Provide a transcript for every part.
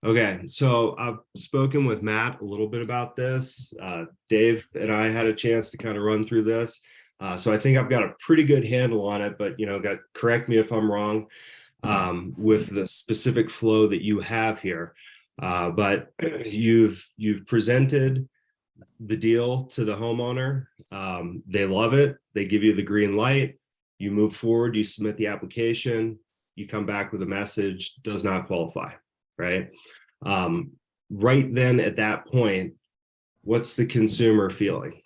Okay, so I've spoken with Matt a little bit about this. Dave and I had a chance to kind of run through this. So I think I've got a pretty good handle on it, but correct me if I'm wrong with the specific flow that you have here. But you've presented the deal to the homeowner. They love it. They give you the green light. You move forward, you submit the application, you come back with a message, does not qualify, right? Um, right then at that point, what's the consumer feeling?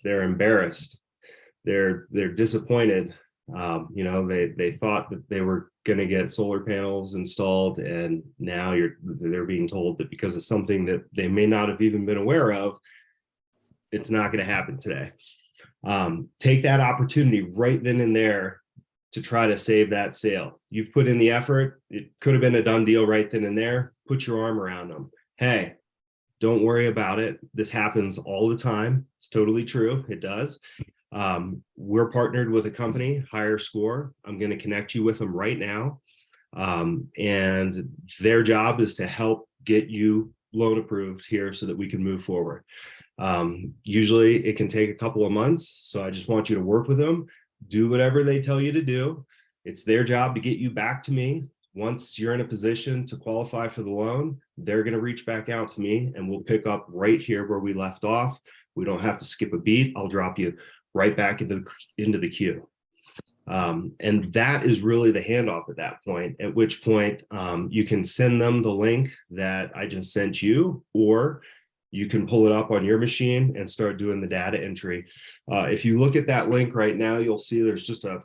They're embarrassed. They're disappointed. They thought that they were going to get solar panels installed, and now they're being told that because of something that they may not have even been aware of, it's not going to happen today. Take that opportunity right then and there to try to save that sale. You've put in the effort. It could have been a done deal right then and there. Put your arm around them. Hey, don't worry about it. This happens all the time. It's totally true. It does. We're partnered with a company, HireScore. I'm going to connect you with them right now. And their job is to help get you loan approved here so that we can move forward. Usually it can take a couple of months. So I just want you to work with them, do whatever they tell you to do. It's their job to get you back to me. Once you're in a position to qualify for the loan, they're going to reach back out to me and we'll pick up right here where we left off. We don't have to skip a beat. I'll drop you right back into the queue. And that is really the handoff at that point, at which point you can send them the link that I just sent you, or you can pull it up on your machine and start doing the data entry. If you look at that link right now, you'll see there's just a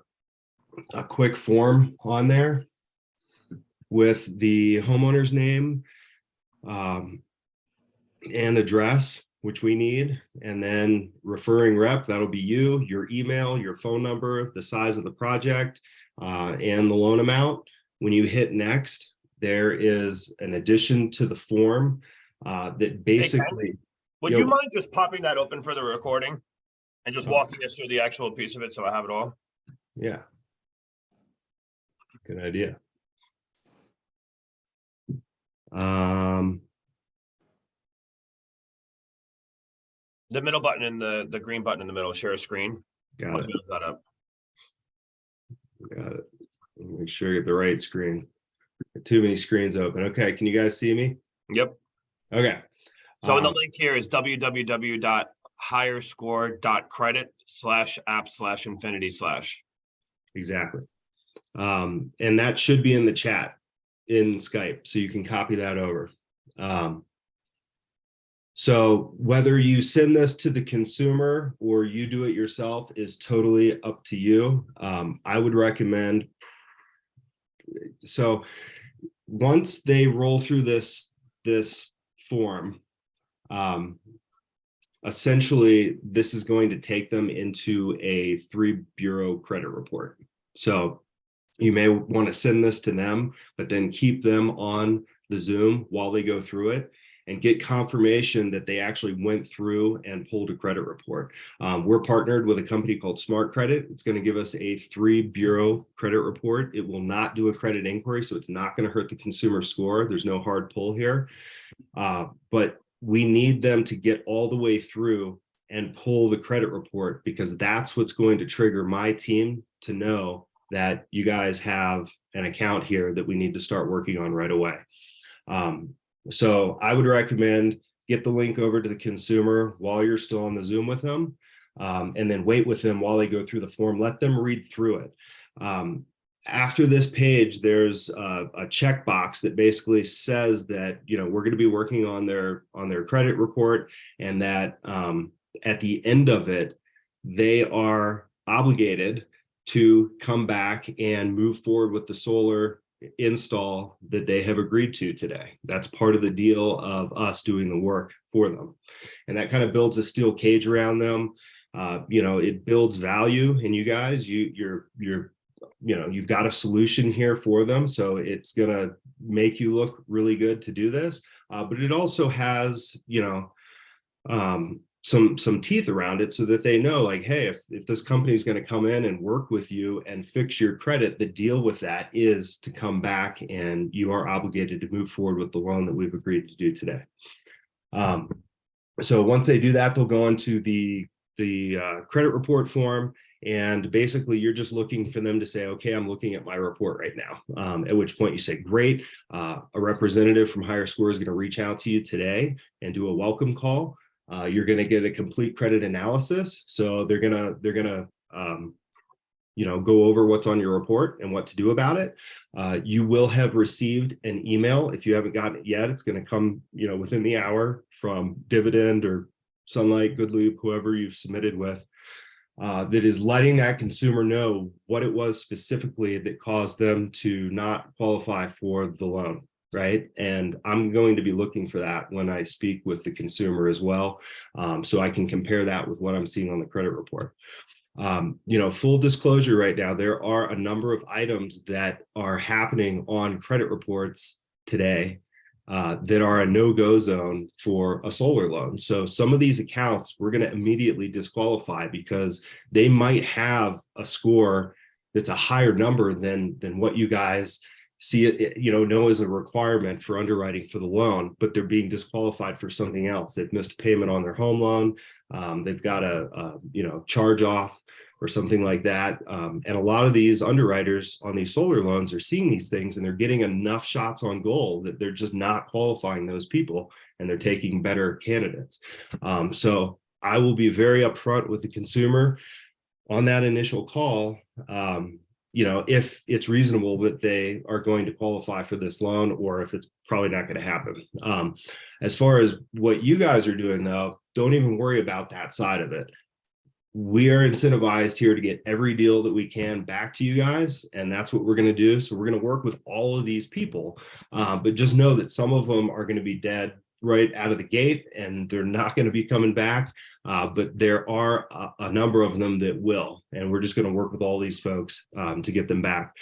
quick form on there with the homeowner's name and address, which we need, and then referring rep, that'll be you, your email, your phone number, the size of the project, and the loan amount. When you hit next, there is an addition to the form that basically... Hey, would you mind just popping that open for the recording and just walking us through the actual piece of it so I have it all? Yeah. Good idea. The middle button and the green button in the middle, share a screen. Got it. That up. Got it. Make sure you get the right screen. Too many screens open. Okay, can you guys see me? Yep. Okay. So the link here is www.hirescore.credit/app/infinity/. Exactly. And that should be in the chat in Skype, so you can copy that over. So whether you send this to the consumer or you do it yourself is totally up to you. I would recommend, so once they roll through this form, essentially this is going to take them into a 3-bureau credit report. So you may want to send this to them, but then keep them on the Zoom while they go through it and get confirmation that they actually went through and pulled a credit report. We're partnered with a company called Smart Credit. It's going to give us a 3-bureau credit report. It will not do a credit inquiry, so it's not going to hurt the consumer score. There's no hard pull here. But we need them to get all the way through and pull the credit report, because that's what's going to trigger my team to know that you guys have an account here that we need to start working on right away. So I would recommend get the link over to the consumer while you're still on the Zoom with them, and then wait with them while they go through the form. Let them read through it. After this page, there's a checkbox that basically says that we're going to be working on their credit report, and that at the end of it, they are obligated to come back and move forward with the solar install that they have agreed to today. That's part of the deal of us doing the work for them. And that kind of builds a steel cage around them. It builds value in you guys. You've got a solution here for them. So it's going to make you look really good to do this. But it also has, some teeth around it so that they know, like, hey, if this company is going to come in and work with you and fix your credit, the deal with that is to come back and you are obligated to move forward with the loan that we've agreed to do today. So once they do that, they'll go into the credit report form, and basically you're just looking for them to say, okay, I'm looking at my report right now. At which point you say, great, a representative from HireScore is going to reach out to you today and do a welcome call. You're going to get a complete credit analysis. So they're gonna go over what's on your report and what to do about it. You will have received an email. If you haven't gotten it yet, it's going to come, within the hour from Dividend or Sunlight, GoodLoop, whoever you've submitted with, that is letting that consumer know what it was specifically that caused them to not qualify for the loan. Right. And I'm going to be looking for that when I speak with the consumer as well. So I can compare that with what I'm seeing on the credit report. Full disclosure right now, there are a number of items that are happening on credit reports today that are a no-go zone for a solar loan. So some of these accounts we're going to immediately disqualify because they might have a score that's a higher number than what you guys see it, know as a requirement for underwriting for the loan, but they're being disqualified for something else. They've missed a payment on their home loan. They've got a charge off or something like that. And a lot of these underwriters on these solar loans are seeing these things and they're getting enough shots on goal that they're just not qualifying those people and they're taking better candidates. So I will be very upfront with the consumer on that initial call. If it's reasonable that they are going to qualify for this loan, or if it's probably not going to happen. As far as what you guys are doing, though, don't even worry about that side of it. We are incentivized here to get every deal that we can back to you guys, and that's what we're going to do. So we're going to work with all of these people, but just know that some of them are going to be dead right out of the gate, and they're not going to be coming back. But there are a number of them that will, and we're just going to work with all these folks to get them back.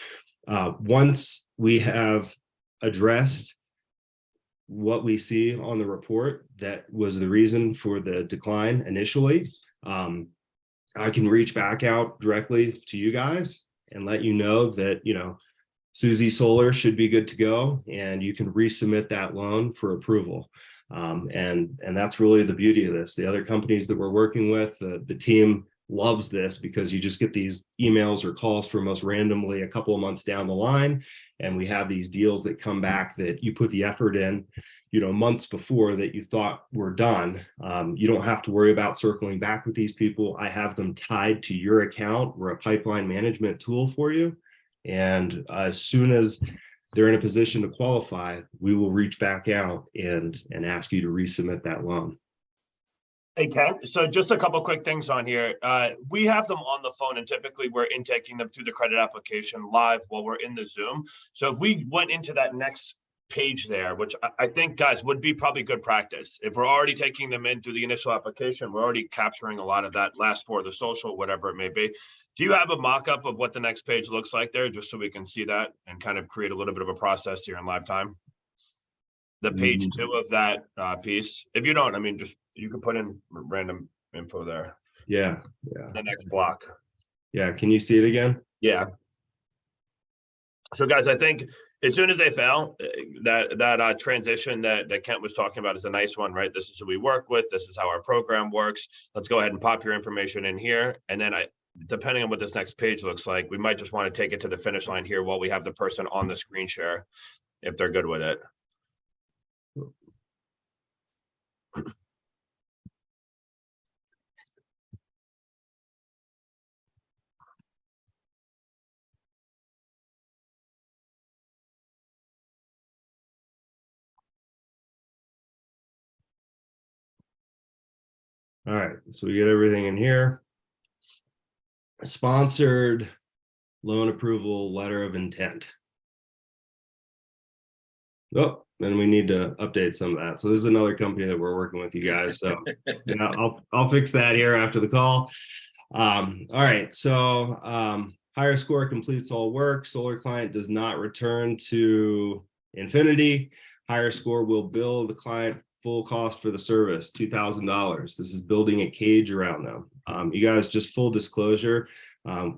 Once we have addressed what we see on the report that was the reason for the decline initially, I can reach back out directly to you guys and let you know that, Susie Solar should be good to go, and you can resubmit that loan for approval. And that's really the beauty of this. The other companies that we're working with, the team loves this because you just get these emails or calls from us randomly a couple of months down the line, and we have these deals that come back that you put the effort in, months before that you thought were done. You don't have to worry about circling back with these people. I have them tied to your account. We're a pipeline management tool for you. And as soon as they're in a position to qualify, we will reach back out and ask you to resubmit that loan. Hey, Ken, so just a couple quick things on here. We have them on the phone, and typically we're intaking them through the credit application live while we're in the Zoom. So if we went into that next page there, which I think, guys, would be probably good practice. If we're already taking them in through the initial application, we're already capturing a lot of that last for the social, whatever it may be. Do you have a mock-up of what the next page looks like there, just so we can see that and kind of create a little bit of a process here in live time? The page 2 of that piece. If you don't, just you can put in random info there. Yeah. The next block. Yeah. Can you see it again? Yeah. So, guys, I think as soon as they fail, that transition that Kent was talking about is a nice one, right? This is who we work with. This is how our program works. Let's go ahead and pop your information in here. And then depending on what this next page looks like, we might just want to take it to the finish line here while we have the person on the screen share, if they're good with it. All right, so we get everything in here. Sponsored loan approval letter of intent. Oh, then we need to update some of that. So this is another company that we're working with, you guys. So I'll fix that here after the call. All right, so HireScore completes all work. Solar client does not return to Infinity. HireScore will bill the client full cost for the service, $2,000. This is building a cage around them. You guys, just full disclosure,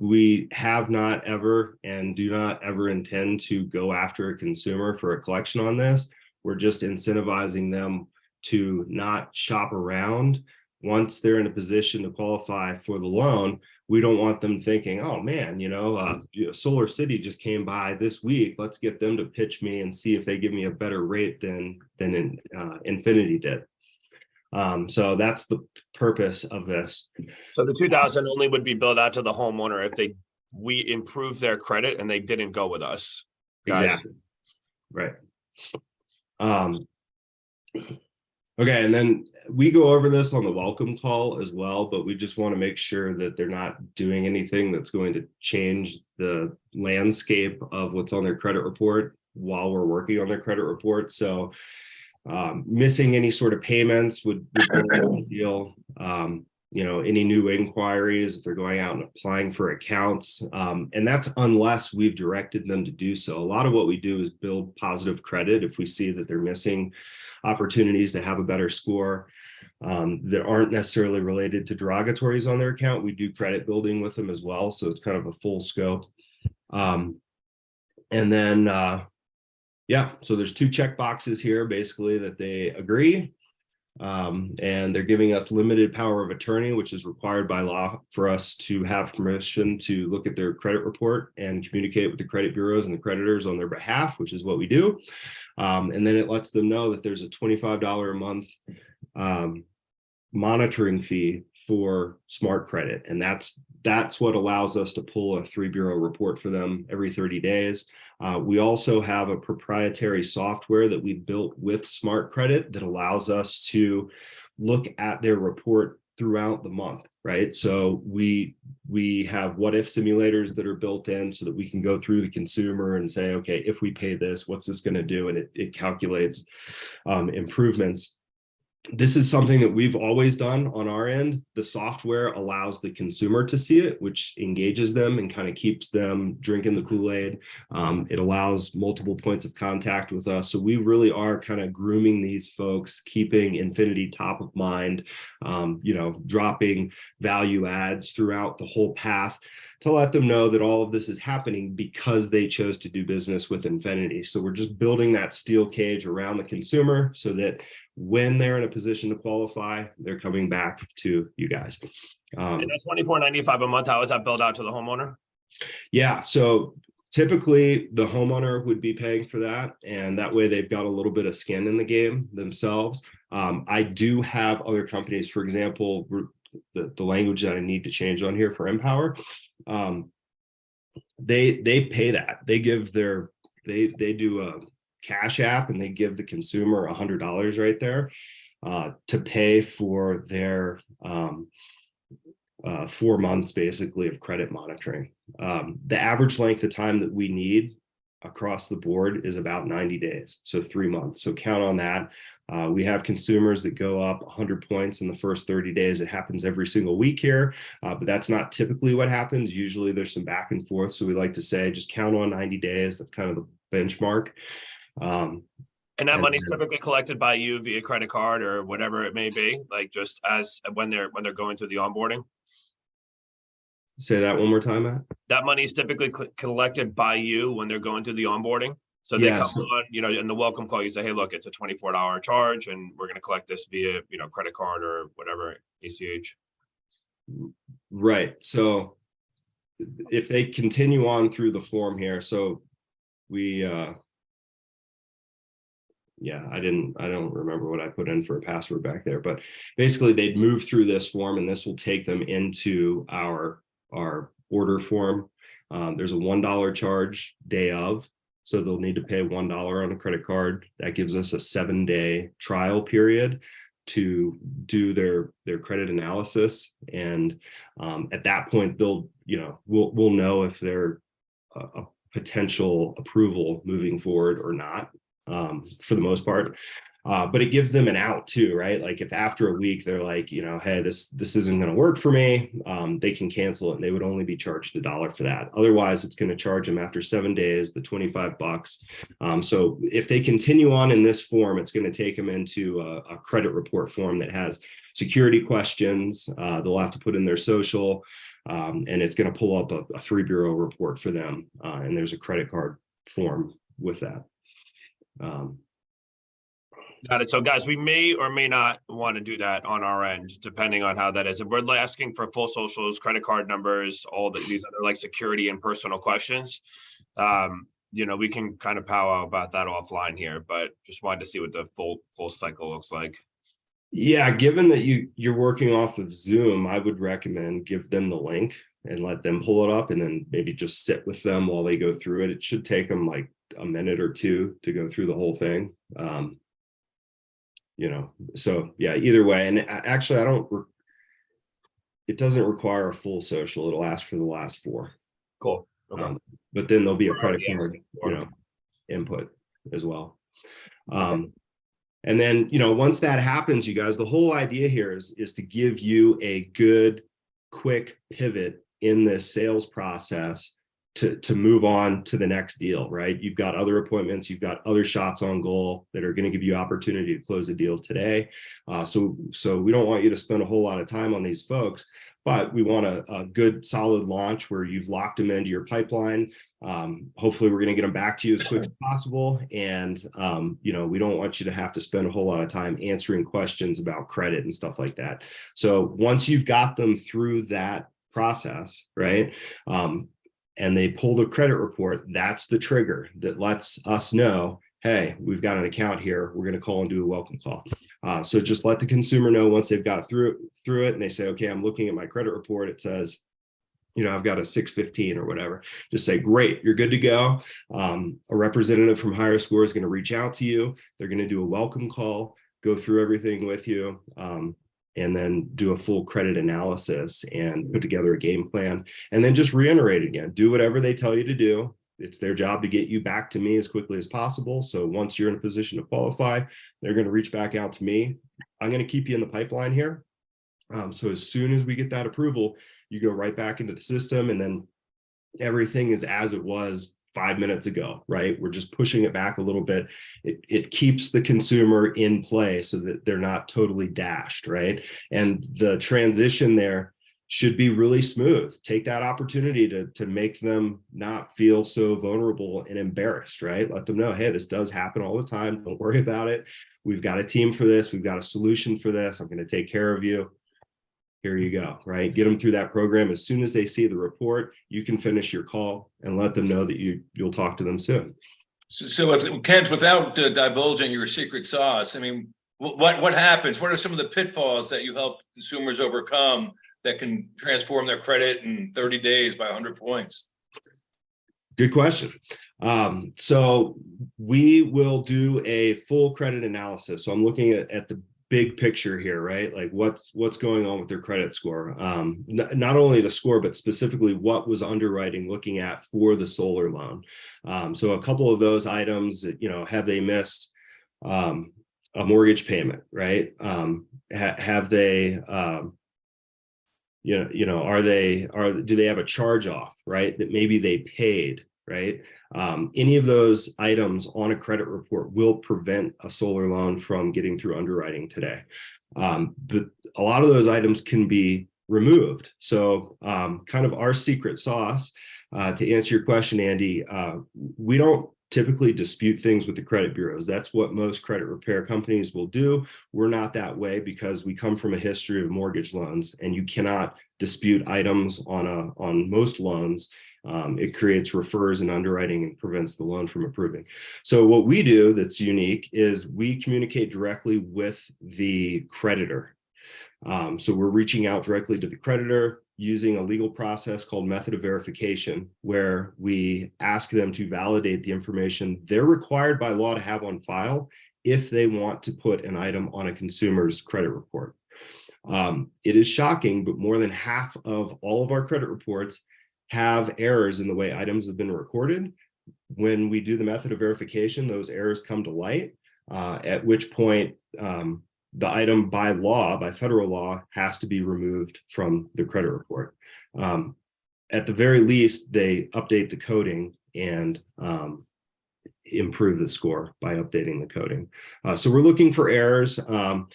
we have not ever and do not ever intend to go after a consumer for a collection on this. We're just incentivizing them to not shop around. Once they're in a position to qualify for the loan, we don't want them thinking, oh man, Solar City just came by this week. Let's get them to pitch me and see if they give me a better rate than Infinity did. So that's the purpose of this. So the 2,000 only would be billed out to the homeowner if we improve their credit and they didn't go with us. Guys. Exactly. Right. Okay, and then we go over this on the welcome call as well, but we just want to make sure that they're not doing anything that's going to change the landscape of what's on their credit report while we're working on their credit report. So missing any sort of payments would be a deal. Any new inquiries, if they're going out and applying for accounts, and that's unless we've directed them to do so. A lot of what we do is build positive credit if we see that they're missing opportunities to have a better score that aren't necessarily related to derogatories on their account. We do credit building with them as well, so it's kind of a full scope. And then so there's 2 check boxes here, basically, that they agree. And they're giving us limited power of attorney, which is required by law for us to have permission to look at their credit report and communicate with the credit bureaus and the creditors on their behalf, which is what we do. And then it lets them know that there's a $25 a month monitoring fee for Smart Credit. And that's what allows us to pull a 3-bureau report for them every 30 days. We also have a proprietary software that we built with Smart Credit that allows us to look at their report throughout the month, right? So we have what if simulators that are built in so that we can go through the consumer and say, okay, if we pay this, what's this going to do? And it calculates improvements. This is something that we've always done on our end. The software allows the consumer to see it, which engages them and kind of keeps them drinking the Kool-Aid. It allows multiple points of contact with us. So we really are kind of grooming these folks, keeping Infinity top of mind, dropping value adds throughout the whole path to let them know that all of this is happening because they chose to do business with Infinity. So we're just building that steel cage around the consumer so that when they're in a position to qualify, they're coming back to you guys. And that's $24.95 a month. How is that billed out to the homeowner? Yeah, so typically the homeowner would be paying for that, and that way they've got a little bit of skin in the game themselves. I do have other companies, for example, the language that I need to change on here for Empower. They pay that. They give they do a Cash App and they give the consumer $100 right there to pay for their 4 months basically of credit monitoring. The average length of time that we need across the board is about 90 days, so 3 months. So count on that. We have consumers that go up 100 points in the first 30 days. It happens every single week here, but that's not typically what happens. Usually there's some back and forth. So we like to say just count on 90 days. That's kind of the benchmark. And that money's typically collected by you via credit card or whatever it may be, like just as when they're going through the onboarding. Say that one more time, Matt. That money is typically collected by you when they're going through the onboarding. So they come on, in the welcome call, you say, hey, look, it's a $24 charge and we're going to collect this via, credit card or whatever, ACH. Right. So if they continue on through the form here, so we, I don't remember what I put in for a password back there, but basically they'd move through this form and this will take them into our order form. There's a $1 charge day of, so they'll need to pay $1 on a credit card. That gives us a 7-day trial period to do their credit analysis. And at that point, we'll know if they're a potential approval moving forward or not, for the most part. But it gives them an out too, right? Like if after a week they're like, you know, hey, this isn't going to work for me, they can cancel it, and they would only be charged $1 for that. Otherwise, it's going to charge them after 7 days the $25. So if they continue on in this form, it's going to take them into a credit report form that has security questions. They'll have to put in their social, and it's going to pull up a 3 bureau report for them. And there's a credit card form with that. Got it. So guys, we may or may not want to do that on our end, depending on how that is. If we're asking for full socials, credit card numbers, all these other like security and personal questions, you know, we can kind of powwow about that offline here, but just wanted to see what the full cycle looks like. Yeah, given that you're working off of Zoom, I would recommend give them the link and let them pull it up, and then maybe just sit with them while they go through it. It should take them like a minute or two to go through the whole thing. You know, so yeah, either way. And actually, it doesn't require a full social. It'll ask for the last 4. Cool. Okay. But then there'll be a credit Yeah. card, you know, input as well. And then, you know, once that happens, you guys, the whole idea here is to give you a good, quick pivot in this sales process to move on to the next deal, right? You've got other appointments, you've got other shots on goal that are going to give you opportunity to close a deal today. So we don't want you to spend a whole lot of time on these folks, but we want a good solid launch where you've locked them into your pipeline. Hopefully we're going to get them back to you as quick as possible. And, you know, we don't want you to have to spend a whole lot of time answering questions about credit and stuff like that. So once you've got them through that process, right? And they pull the credit report, that's the trigger that lets us know, hey, we've got an account here. We're going to call and do a welcome call. So just let the consumer know once they've got through it and they say, okay, I'm looking at my credit report. It says, you know, I've got a 615 or whatever. Just say, great, you're good to go. A representative from Higher Score is going to reach out to you. They're going to do a welcome call, go through everything with you, and then do a full credit analysis and put together a game plan, and then just reiterate again, do whatever they tell you to do. It's their job to get you back to me as quickly as possible. So once you're in a position to qualify, they're going to reach back out to me. I'm going to keep you in the pipeline here. So as soon as we get that approval, you go right back into the system, and then everything is as it was 5 minutes ago, right? We're just pushing it back a little bit. It keeps the consumer in play so that they're not totally dashed, right? And the transition there should be really smooth. Take that opportunity to make them not feel so vulnerable and embarrassed, right? Let them know, hey, this does happen all the time. Don't worry about it. We've got a team for this. We've got a solution for this. I'm going to take care of you. Here you go, right? Get them through that program. As soon as they see the report, you can finish your call and let them know that you'll talk to them soon. So Kent, without divulging your secret sauce, I mean, what happens? What are some of the pitfalls that you help consumers overcome that can transform their credit in 30 days by 100 points? Good question. So we will do a full credit analysis. So I'm looking at the big picture here, right? Like what's going on with their credit score. Not only the score, but specifically what was underwriting looking at for the solar loan. So a couple of those items that, you know, have they missed a mortgage payment, right? Have they, do they have a charge off, right? That maybe they paid, right? Any of those items on a credit report will prevent a solar loan from getting through underwriting today. But a lot of those items can be removed. So kind of our secret sauce, to answer your question, Andy, we don't typically dispute things with the credit bureaus. That's what most credit repair companies will do. We're not that way because we come from a history of mortgage loans, and you cannot dispute items on most loans. It creates refers and underwriting and prevents the loan from approving. So what we do that's unique is we communicate directly with the creditor. So we're reaching out directly to the creditor using a legal process called method of verification, where we ask them to validate the information they're required by law to have on file if they want to put an item on a consumer's credit report. It is shocking, but more than half of all of our credit reports have errors in the way items have been recorded. When we do the method of verification, those errors come to light. at which point the item by law, by federal law, has to be removed from the credit report. At the very least, they update the coding and improve the score by updating the coding. So we're looking for errors, and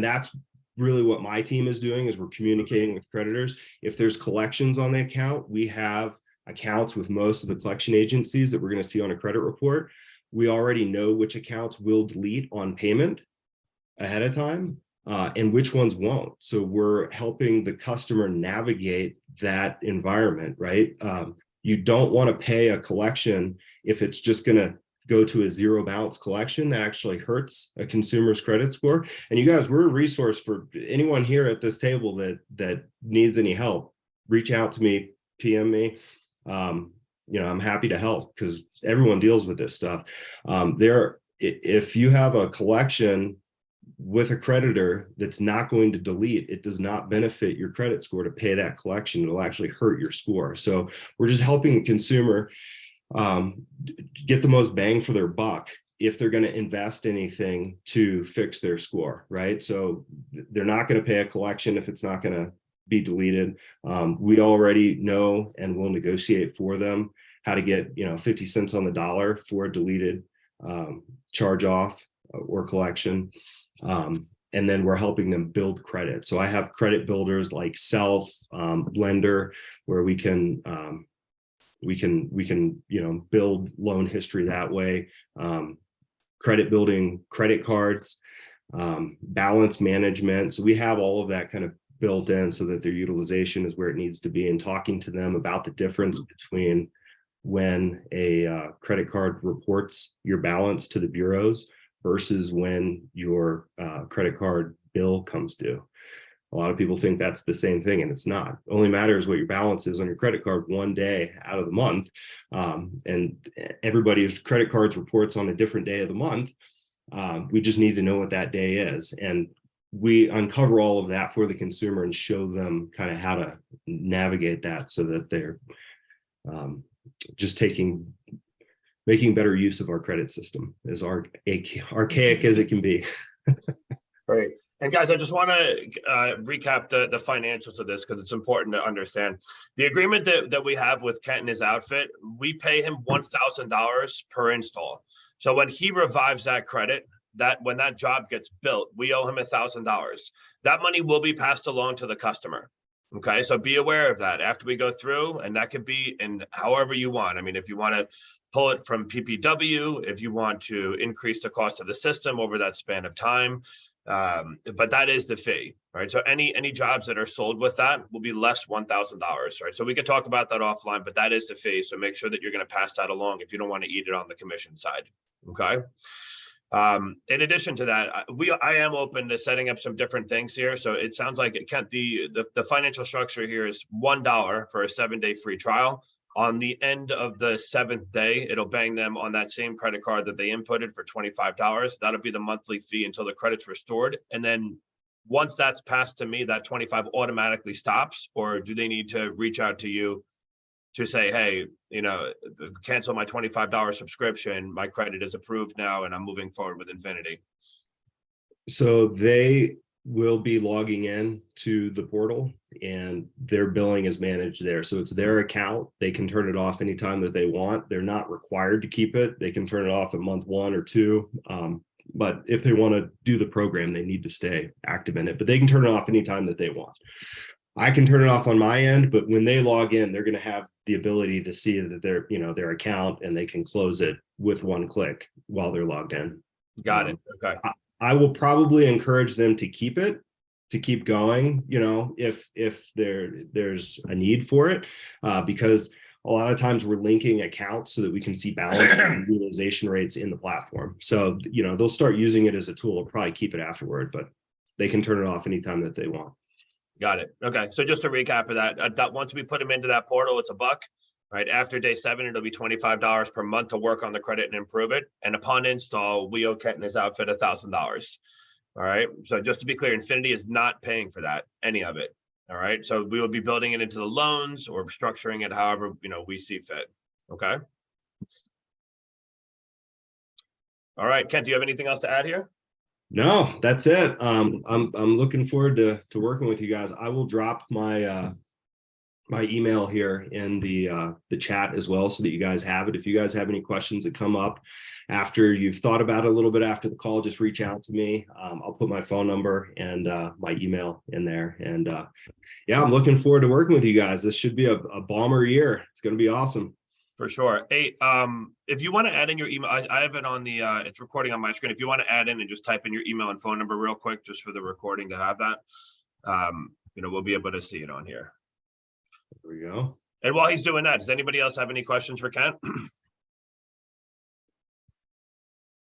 that's really what my team is doing, is we're communicating with creditors. If there's collections on the account, we have accounts with most of the collection agencies that we're going to see on a credit report. We already know which accounts will delete on payment ahead of time, and which ones won't. So we're helping the customer navigate that environment, right? You don't want to pay a collection if it's just going to go to a zero balance collection. That actually hurts a consumer's credit score. And you guys, we're a resource for anyone here at this table that needs any help. Reach out to me, PM me. I'm happy to help, because everyone deals with this stuff. If you have a collection with a creditor that's not going to delete, it does not benefit your credit score to pay that collection. It'll actually hurt your score. So we're just helping the consumer get the most bang for their buck if they're going to invest anything to fix their score, right? So they're not going to pay a collection if it's not going to be deleted. We already know and will negotiate for them how to get 50 cents on the dollar for a deleted charge off or collection. And then we're helping them build credit. So I have credit builders like Self, Blender, where we can build loan history that way. Credit building, credit cards, balance management. So we have all of that kind of built in so that their utilization is where it needs to be, and talking to them about the difference between when a credit card reports your balance to the bureaus versus when your credit card bill comes due. A lot of people think that's the same thing, and it's not. It only matters what your balance is on your credit card one day out of the month. And everybody's credit cards reports on a different day of the month. We just need to know what that day is. And we uncover all of that for the consumer and show them kind of how to navigate that so that they're just making better use of our credit system, as archaic as it can be. Great. And guys, I just want to recap the financials of this, because it's important to understand. The agreement that we have with Kent and his outfit, we pay him $1,000 per install. So when he revives that credit, when that job gets built, we owe him $1,000. That money will be passed along to the customer. Okay, so be aware of that after we go through, and that could be in however you want. I mean, if you want to pull it from PPW, if you want to increase the cost of the system over that span of time, but that is the fee, right? So any jobs that are sold with that will be less $1,000, right? So we could talk about that offline, but that is the fee. So make sure that you're going to pass that along if you don't want to eat it on the commission side. Okay. In addition to that, I am open to setting up some different things here. So it sounds like Kent, the financial structure here is $1 for a 7-day free trial. On the end of the 7th day, it'll bang them on that same credit card that they inputted for $25. That'll be the monthly fee until the credit's restored. And then once that's passed to me, that $25 automatically stops, or do they need to reach out to you to say, hey, cancel my $25 subscription, my credit is approved now, and I'm moving forward with Infinity? So they will be logging in to the portal, and their billing is managed there. So it's their account. They can turn it off anytime that they want. They're not required to keep it. They can turn it off at month 1 or 2. But if they want to do the program, they need to stay active in it. But they can turn it off anytime that they want. I can turn it off on my end, but when they log in, they're going to have the ability to see that their account, and they can close it with one click while they're logged in. Got it. Okay. I will probably encourage them to keep going, if there's a need for it, because a lot of times we're linking accounts so that we can see balance and utilization rates in the platform. So, they'll start using it as a tool. They'll probably keep it afterward, but they can turn it off anytime that they want. Got it. Okay. So just to recap of that once we put them into that portal, it's $1, right? After day 7, it'll be $25 per month to work on the credit and improve it. And upon install, we owe Kent and his outfit $1,000. All right. So just to be clear, Infinity is not paying for that, any of it. All right. So we will be building it into the loans or structuring it however, we see fit. Okay. All right, Kent, do you have anything else to add here? No, that's it. I'm looking forward to working with you guys. I will drop my my email here in the chat as well, so that you guys have it. If you guys have any questions that come up after you've thought about it a little bit after the call, just reach out to me. I'll put my phone number and my email in there. And yeah, I'm looking forward to working with you guys. This should be a bomber year. It's going to be awesome. For sure. Hey, if you want to add in your email, I have it on the, it's recording on my screen. If you want to add in and just type in your email and phone number real quick, just for the recording to have that, we'll be able to see it on here. There we go. And while he's doing that, does anybody else have any questions for Kent?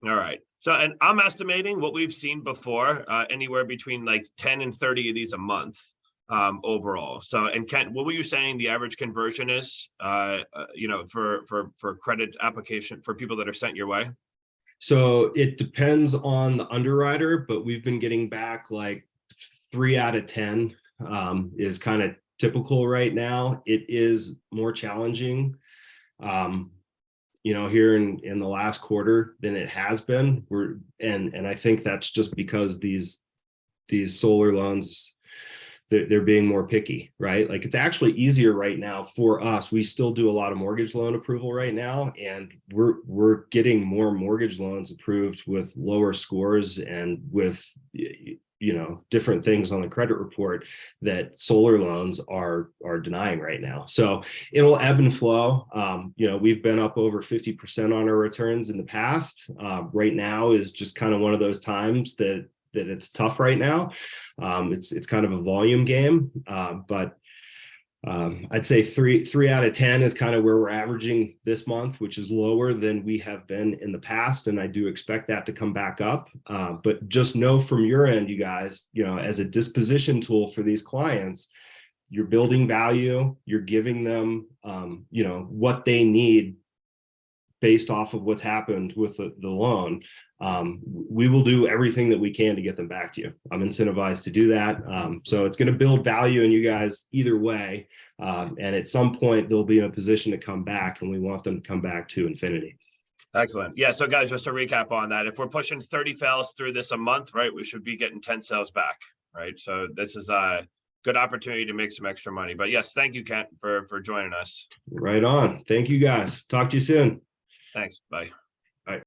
All right. So, and I'm estimating what we've seen before, anywhere between like 10 and 30 of these a month overall. So, and Kent, what were you saying the average conversion is, for credit application for people that are sent your way? So it depends on the underwriter, but we've been getting back like 3 out of 10 is kind of typical right now. It is more challenging, here in the last quarter than it has been. And I think that's just because these solar loans, they're being more picky, right? Like, it's actually easier right now for us. We still do a lot of mortgage loan approval right now, and we're getting more mortgage loans approved with lower scores and with different things on the credit report that solar loans are denying right now. So it'll ebb and flow. We've been up over 50% on our returns in the past. Right now is just kind of one of those times that it's tough right now. It's kind of a volume game, but I'd say three out of 10 is kind of where we're averaging this month, which is lower than we have been in the past. And I do expect that to come back up. But just know from your end, you guys, as a disposition tool for these clients, you're building value, you're giving them, what they need based off of what's happened with the loan. We will do everything that we can to get them back to you. I'm incentivized to do that. So it's going to build value in you guys either way. And at some point they'll be in a position to come back, and we want them to come back to infinity. Excellent. Yeah. So guys, just to recap on that, if we're pushing 30 fails through this a month, right, we should be getting 10 sales back, right? So this is a good opportunity to make some extra money. But yes, thank you, Kent, for joining us. Right on. Thank you guys. Talk to you soon. Thanks. Bye.